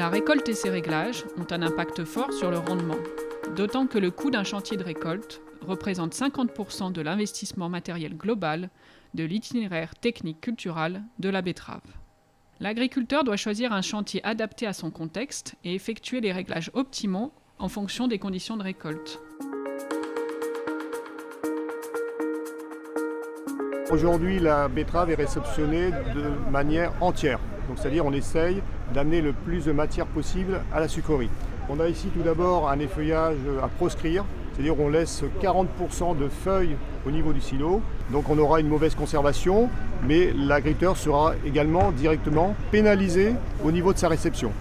La récolte et ses réglages ont un impact fort sur le rendement, d'autant que le coût d'un chantier de récolte représente 50% de l'investissement matériel global de l'itinéraire technique culturel de la betterave. L'agriculteur doit choisir un chantier adapté à son contexte et effectuer les réglages optimaux en fonction des conditions de récolte. Aujourd'hui, la betterave est réceptionnée de manière entière. Donc, c'est-à-dire on essaye d'amener le plus de matière possible à la sucrerie. On a ici tout d'abord un effeuillage à proscrire, c'est-à-dire on laisse 40% de feuilles au niveau du silo. Donc on aura une mauvaise conservation, mais l'agriculteur sera également directement pénalisé au niveau de sa réception.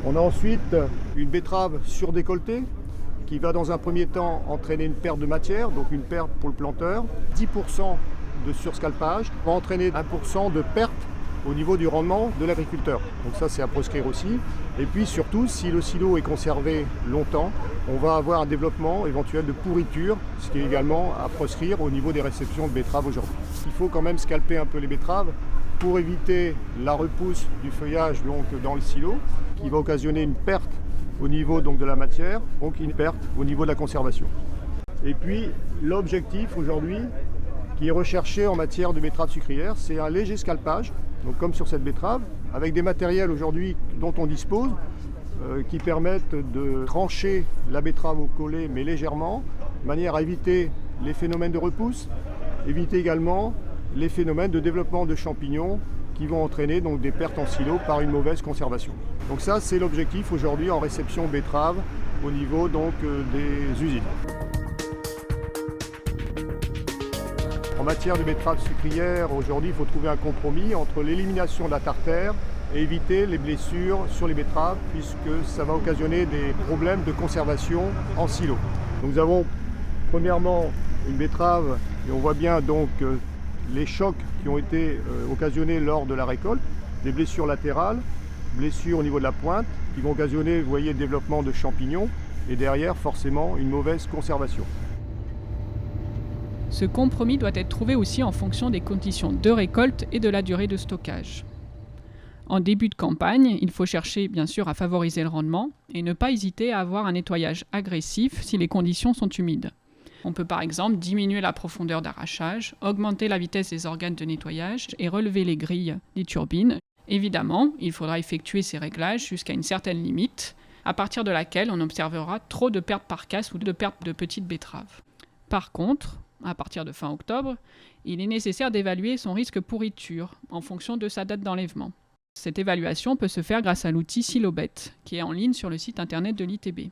On a ensuite une betterave surdécoltée qui va dans un premier temps entraîner une perte de matière, donc une perte pour le planteur. 10% de surscalpage va entraîner 1% de perte au niveau du rendement de l'agriculteur. Donc ça, c'est à proscrire aussi. Et puis surtout, si le silo est conservé longtemps, on va avoir un développement éventuel de pourriture, ce qui est également à proscrire au niveau des réceptions de betteraves aujourd'hui. Il faut quand même scalper un peu les betteraves pour éviter la repousse du feuillage donc, dans le silo, qui va occasionner une perte au niveau donc, de la matière, donc une perte au niveau de la conservation. Et puis l'objectif aujourd'hui, qui est recherché en matière de betterave sucrière, c'est un léger scalpage, donc comme sur cette betterave, avec des matériels aujourd'hui dont on dispose, qui permettent de trancher la betterave au collet, mais légèrement, de manière à éviter les phénomènes de repousse, éviter également les phénomènes de développement de champignons qui vont entraîner donc, des pertes en silo par une mauvaise conservation. Donc ça, c'est l'objectif aujourd'hui en réception betterave au niveau donc, des usines. En matière de betterave sucrière, aujourd'hui, il faut trouver un compromis entre l'élimination de la tartare et éviter les blessures sur les betteraves, puisque ça va occasionner des problèmes de conservation en silo. Donc, nous avons premièrement une betterave, et on voit bien donc les chocs qui ont été occasionnés lors de la récolte, des blessures latérales, blessures au niveau de la pointe, qui vont occasionner, vous voyez, le développement de champignons, et derrière, forcément, une mauvaise conservation. Ce compromis doit être trouvé aussi en fonction des conditions de récolte et de la durée de stockage. En début de campagne, il faut chercher bien sûr à favoriser le rendement et ne pas hésiter à avoir un nettoyage agressif si les conditions sont humides. On peut par exemple diminuer la profondeur d'arrachage, augmenter la vitesse des organes de nettoyage et relever les grilles des turbines. Évidemment, il faudra effectuer ces réglages jusqu'à une certaine limite, à partir de laquelle on observera trop de pertes par casse ou de pertes de petites betteraves. Par contre, à partir de fin octobre, il est nécessaire d'évaluer son risque pourriture en fonction de sa date d'enlèvement. Cette évaluation peut se faire grâce à l'outil Silobet, qui est en ligne sur le site internet de l'ITB.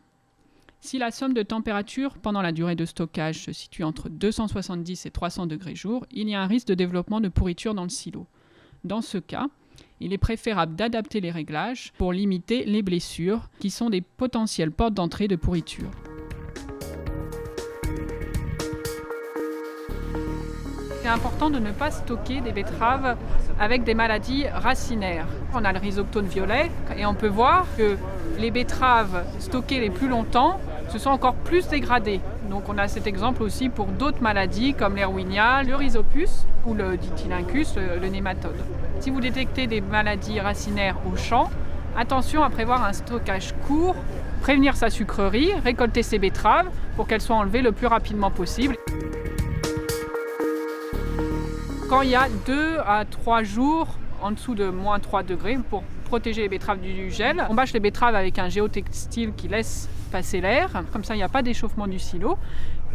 Si la somme de température pendant la durée de stockage se situe entre 270 et 300 degrés jour, il y a un risque de développement de pourriture dans le silo. Dans ce cas, il est préférable d'adapter les réglages pour limiter les blessures, qui sont des potentielles portes d'entrée de pourriture. C'est important de ne pas stocker des betteraves avec des maladies racinaires. On a le rhizoctone violet et on peut voir que les betteraves stockées les plus longtemps se sont encore plus dégradées. Donc on a cet exemple aussi pour d'autres maladies comme l'Erwinia, le rhizopus ou le Dictynchus, le nématode. Si vous détectez des maladies racinaires au champ, attention à prévoir un stockage court, prévenir sa sucrerie, récolter ses betteraves pour qu'elles soient enlevées le plus rapidement possible. Quand il y a 2 à 3 jours en dessous de moins 3 degrés pour protéger les betteraves du gel, on bâche les betteraves avec un géotextile qui laisse passer l'air, comme ça il n'y a pas d'échauffement du silo,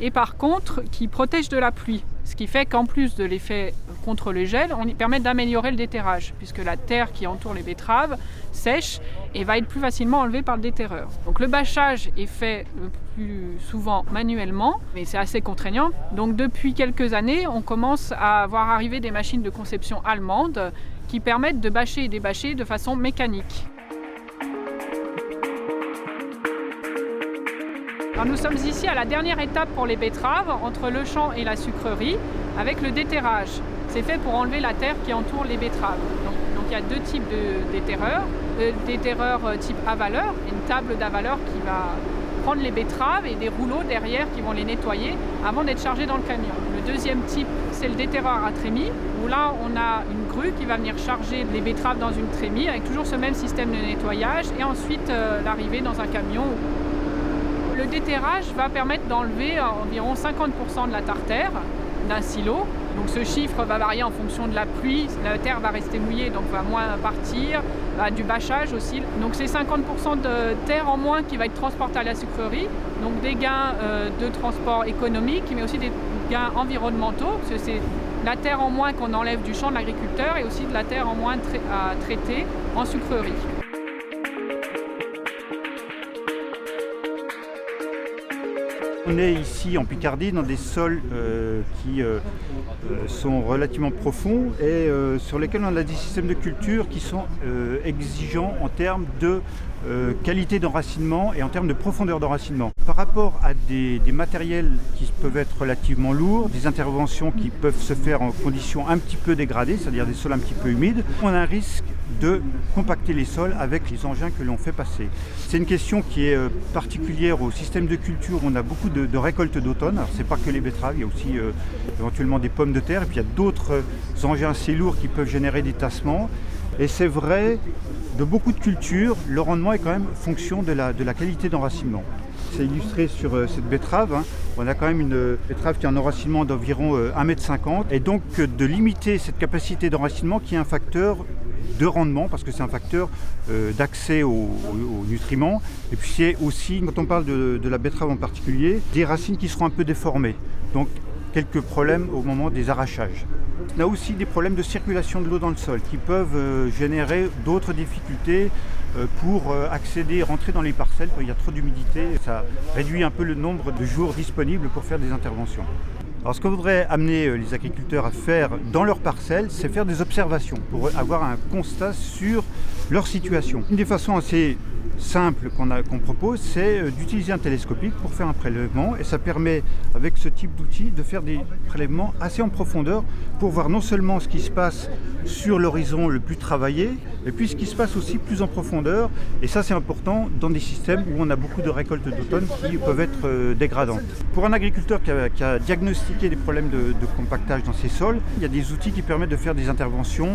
et par contre qui protège de la pluie, ce qui fait qu'en plus de l'effet contre le gel, on y permet d'améliorer le déterrage, puisque la terre qui entoure les betteraves sèche et va être plus facilement enlevée par le déterreur. Donc le bâchage est fait le plus souvent manuellement, mais c'est assez contraignant. Donc depuis quelques années, on commence à voir arriver des machines de conception allemandes qui permettent de bâcher et débâcher de façon mécanique. Alors nous sommes ici à la dernière étape pour les betteraves, entre le champ et la sucrerie, avec le déterrage. C'est fait pour enlever la terre qui entoure les betteraves. Donc il y a 2 types de déterreurs. Le déterreur type avaleur, une table d'avaleur qui va prendre les betteraves et des rouleaux derrière qui vont les nettoyer avant d'être chargés dans le camion. Le deuxième type, c'est le déterreur à trémie, où là on a une grue qui va venir charger les betteraves dans une trémie avec toujours ce même système de nettoyage et ensuite l'arrivée dans un camion. Le déterrage va permettre d'enlever environ 50% de la terre d'un silo. Donc ce chiffre va varier en fonction de la pluie, la terre va rester mouillée donc va moins partir, du bâchage aussi. Donc c'est 50% de terre en moins qui va être transportée à la sucrerie, donc des gains de transport économique mais aussi des gains environnementaux, parce que c'est la terre en moins qu'on enlève du champ de l'agriculteur et aussi de la terre en moins à traiter en sucrerie. On est ici en Picardie dans des sols qui sont relativement profonds et sur lesquels on a des systèmes de culture qui sont exigeants en termes de qualité d'enracinement et en termes de profondeur d'enracinement. Par rapport à des matériels qui peuvent être relativement lourds, des interventions qui peuvent se faire en conditions un petit peu dégradées, c'est-à-dire des sols un petit peu humides, on a un risque de compacter les sols avec les engins que l'on fait passer. C'est une question qui est particulière au système de culture. On a beaucoup de récoltes d'automne. Alors c'est pas que les betteraves, il y a aussi éventuellement des pommes de terre et puis il y a d'autres engins assez lourds qui peuvent générer des tassements. Et c'est vrai, de beaucoup de cultures, le rendement est quand même fonction de la qualité d'enracinement. C'est illustré sur cette betterave. On a quand même une betterave qui a un enracinement d'environ 1,50 m. Et donc de limiter cette capacité d'enracinement qui est un facteur de rendement, parce que c'est un facteur d'accès aux nutriments. Et puis c'est aussi, quand on parle de la betterave en particulier, des racines qui seront un peu déformées. Donc quelques problèmes au moment des arrachages. On a aussi des problèmes de circulation de l'eau dans le sol qui peuvent générer d'autres difficultés pour accéder, rentrer dans les parcelles quand il y a trop d'humidité. Ça réduit un peu le nombre de jours disponibles pour faire des interventions. Alors ce qu'on voudrait amener les agriculteurs à faire dans leurs parcelles, c'est faire des observations pour avoir un constat sur leur situation. Une des façons assez simples qu'on propose, c'est d'utiliser un télescopique pour faire un prélèvement et ça permet avec ce type d'outil de faire des prélèvements assez en profondeur pour voir non seulement ce qui se passe sur l'horizon le plus travaillé, mais puis ce qui se passe aussi plus en profondeur et ça c'est important dans des systèmes où on a beaucoup de récoltes d'automne qui peuvent être dégradantes. Pour un agriculteur qui a diagnostiqué des problèmes de compactage dans ses sols, il y a des outils qui permettent de faire des interventions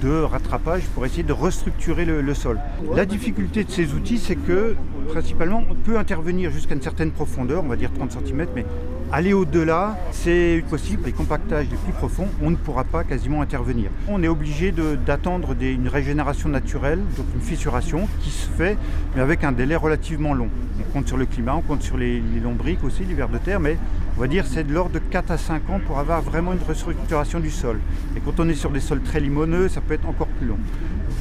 de rattrapage pour essayer de restructurer le sol. La difficulté de ces outils, c'est que principalement on peut intervenir jusqu'à une certaine profondeur, on va dire 30 cm, mais aller au-delà, c'est possible. Les compactages les plus profonds, on ne pourra pas quasiment intervenir. On est obligé d'attendre une régénération naturelle, donc une fissuration qui se fait, mais avec un délai relativement long. On compte sur le climat, on compte sur les lombriques aussi, les vers de terre, mais on va dire c'est de l'ordre de 4 à 5 ans pour avoir vraiment une restructuration du sol. Et quand on est sur des sols très limoneux, ça peut être encore plus long.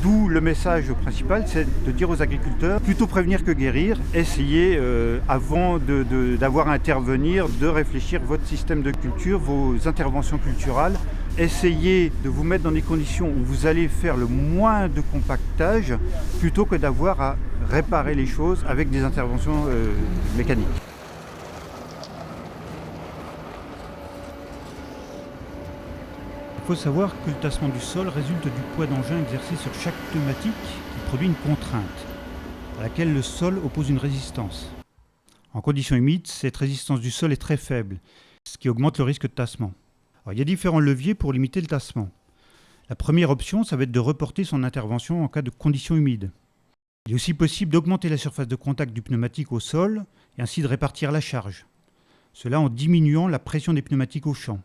D'où le message principal, c'est de dire aux agriculteurs, plutôt prévenir que guérir, essayez avant d'avoir à intervenir, de réfléchir votre système de culture, vos interventions culturales. Essayez de vous mettre dans des conditions où vous allez faire le moins de compactage plutôt que d'avoir à réparer les choses avec des interventions mécaniques. Il faut savoir que le tassement du sol résulte du poids d'engin exercé sur chaque pneumatique qui produit une contrainte, à laquelle le sol oppose une résistance. En conditions humides, cette résistance du sol est très faible, ce qui augmente le risque de tassement. Alors, il y a différents leviers pour limiter le tassement. La première option, ça va être de reporter son intervention en cas de conditions humides. Il est aussi possible d'augmenter la surface de contact du pneumatique au sol et ainsi de répartir la charge. Cela en diminuant la pression des pneumatiques au champ.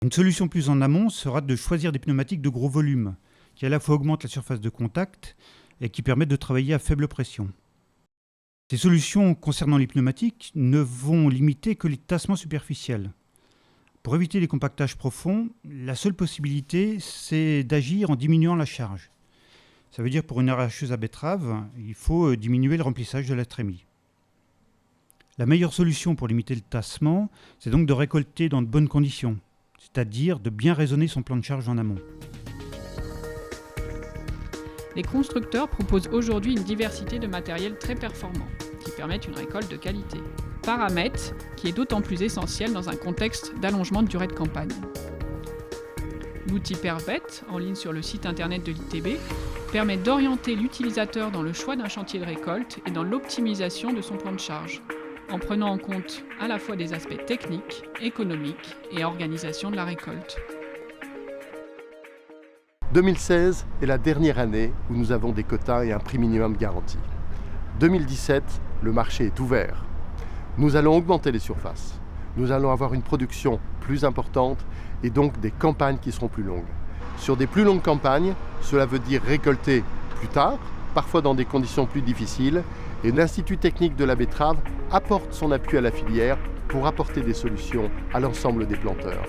Une solution plus en amont sera de choisir des pneumatiques de gros volume, qui à la fois augmentent la surface de contact et qui permettent de travailler à faible pression. Ces solutions concernant les pneumatiques ne vont limiter que les tassements superficiels. Pour éviter les compactages profonds, la seule possibilité, c'est d'agir en diminuant la charge. Ça veut dire pour une arracheuse à betterave, il faut diminuer le remplissage de la trémie. La meilleure solution pour limiter le tassement, c'est donc de récolter dans de bonnes conditions, c'est-à-dire de bien raisonner son plan de charge en amont. Les constructeurs proposent aujourd'hui une diversité de matériel très performants, qui permettent une récolte de qualité. Paramètre qui est d'autant plus essentiel dans un contexte d'allongement de durée de campagne. L'outil Pervet, en ligne sur le site internet de l'ITB, permet d'orienter l'utilisateur dans le choix d'un chantier de récolte et dans l'optimisation de son plan de charge, en prenant en compte à la fois des aspects techniques, économiques et organisation de la récolte. 2016 est la dernière année où nous avons des quotas et un prix minimum garanti. 2017, le marché est ouvert. Nous allons augmenter les surfaces. Nous allons avoir une production plus importante et donc des campagnes qui seront plus longues. Sur des plus longues campagnes, cela veut dire récolter plus tard, parfois dans des conditions plus difficiles, et l'Institut technique de la betterave apporte son appui à la filière pour apporter des solutions à l'ensemble des planteurs.